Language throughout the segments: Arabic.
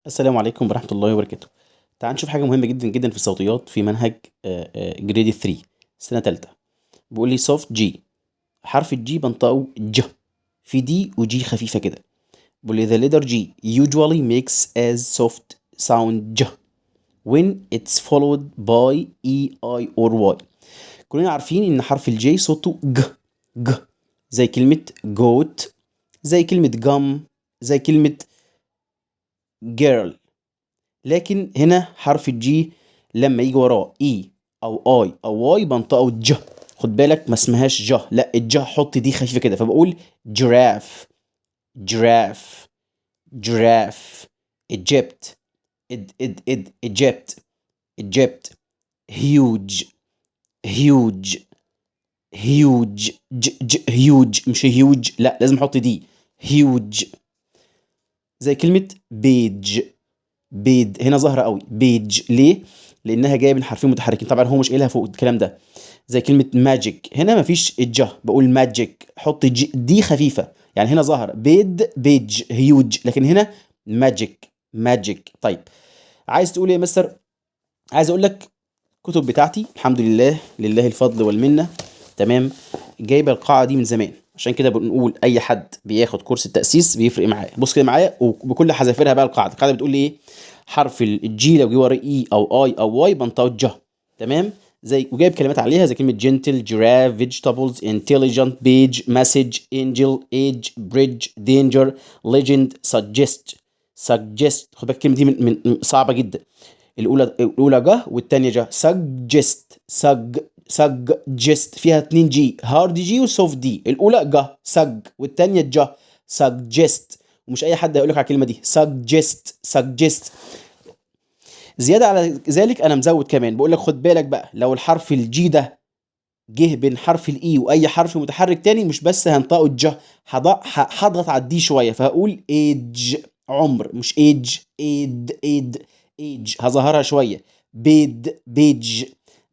السلام عليكم ورحمة الله وبركاته. تعال نشوف حاجة مهمة جدا جدا في الصوتيات في منهج جريدي 3 سنة تالتة. بيقول لي soft G، حرف الجي بنطقه ج، في دي وجي خفيفة كده. بيقول لي the letter G usually makes as soft sound ج when it's followed by E, I or Y. كلنا عارفين إن حرف الجي صوته ج، ج، زي كلمة goat، زي كلمة gum، زي كلمة girl. لكن هنا حرف الجي لما يجي وراه اي او اي او واي بنطقه ج. خد بالك ما اسمهاش ج، لا الج حط دي خفيفه كده، فبقول جراف، جراف، جراف. Egypt، Egypt، Egypt. huge، huge، huge، huge مش huge، لا لازم احط دي huge. زي كلمة بيج، بيد هنا ظاهرة قوي، بيج ليه؟ لأنها جاية من حرفين متحركين، طبعا هو مش قايلها فوق الكلام ده. زي كلمة ماجيك، هنا مفيش الجه، بقول ماجيك، حط دي خفيفة، يعني هنا ظهر بيد بيج هيوج، لكن هنا ماجيك ماجيك. طيب عايز تقول ايه يا مستر؟ عايز اقول لك الكتب بتاعتي الحمد لله، لله الفضل والمنة، تمام، جايبه القاعده دي من زمان، عشان كده بنقول اي حد بياخد كورس التاسيس بيفرق معاه. بص كده معايا وبكل حذافيرها بقى. القاعده بتقول لي ايه؟ حرف الجي لو جه وراه اي او اي او واي بنطقه ج، تمام. زي وجايب كلمات عليها زي كلمه جنتل، جيراف، فيجيتابلز، انتليجنت، بيج، مسج، انجل، ايج، بريدج، دينجر، ليجند، سجست. سجست، خد بالك الكلمه دي من صعبه جدا. الاولى جه والتانية جه، سجست، سجست فيها 2 جي، هارد جي وسوفت دي. الاولى جه سج والتانية جه سجست، ومش اي حد هيقول لك على الكلمه دي سجست، سجست. زياده على ذلك انا مزود كمان، بقول لك خد بالك بقى لو الحرف الجي ده جه بين حرف الاي واي حرف متحرك تاني، مش بس هنطقه الج، هضغط على الدي شويه، فهقول ايج، عمر، مش ايج، ايد، ايج هظهرها شويه، بيد، بيج،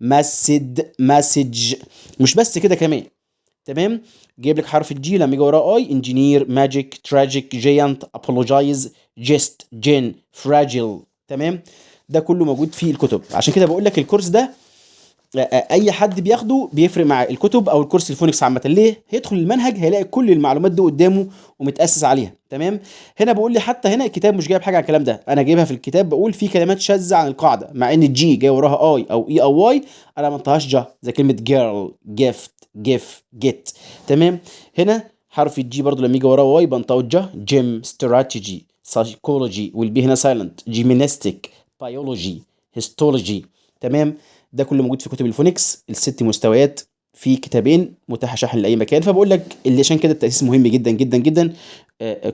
مسد، مسج. مش بس كده كمان، تمام. جايب لك حرف الجي لما يجي وراه اي، انجينير، ماجيك، تراجيك، جيانت، ابولوجايز، جيست، جين، فراجيل، تمام. ده كله موجود في الكتب، عشان كده بقول لك الكورس ده اي حد بياخده بيفرق معاه، الكتب او الكورس الفونكس عامه. ليه؟ هيدخل المنهج هيلاقي كل المعلومات دي قدامه ومتاسس عليها، تمام. هنا بقول لي حتى هنا الكتاب مش جايب حاجه عن الكلام ده، انا جايبها في الكتاب، بقول في كلمات شاذه عن القاعده، مع ان الجي جاي وراها اي او اي او واي انا ما انطقهاش جا، زي كلمه جيرل، جيفت، جيف، جيت، تمام. هنا حرف الجي برضو لما يجي وراه واي بنطقه جا، جيم، استراتيجي، سايكولوجي، والبي هنا سايلنت، جيمينستيك، بيولوجي، هيستولوجي، تمام. ده كله موجود في كتب الفونكس الست مستويات، في كتابين متاحه شحن لاي مكان. فبقول لك اللي عشان كده التاسيس مهم جدا جدا جدا.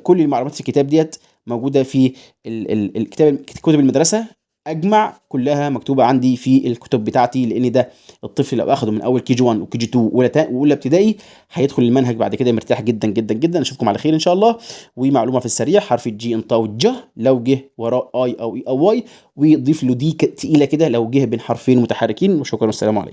كل المعلومات في الكتاب ديت موجوده في الكتاب، كتب المدرسه اجمع كلها مكتوبه عندي في الكتب بتاعتي، لان ده الطفل لو اخده من اول كي جي 1 وكي جي 2 واولى ابتدائي هيدخل المنهج بعد كده مرتاح جدا جدا جدا. اشوفكم على خير ان شاء الله. ومعلومه في السريع، حرف الجي انطقه ج لو جه وراه اي او اي او واي، ويضيف له دي تقيله كده لو جه بين حرفين متحركين. وشكرا والسلام عليكم.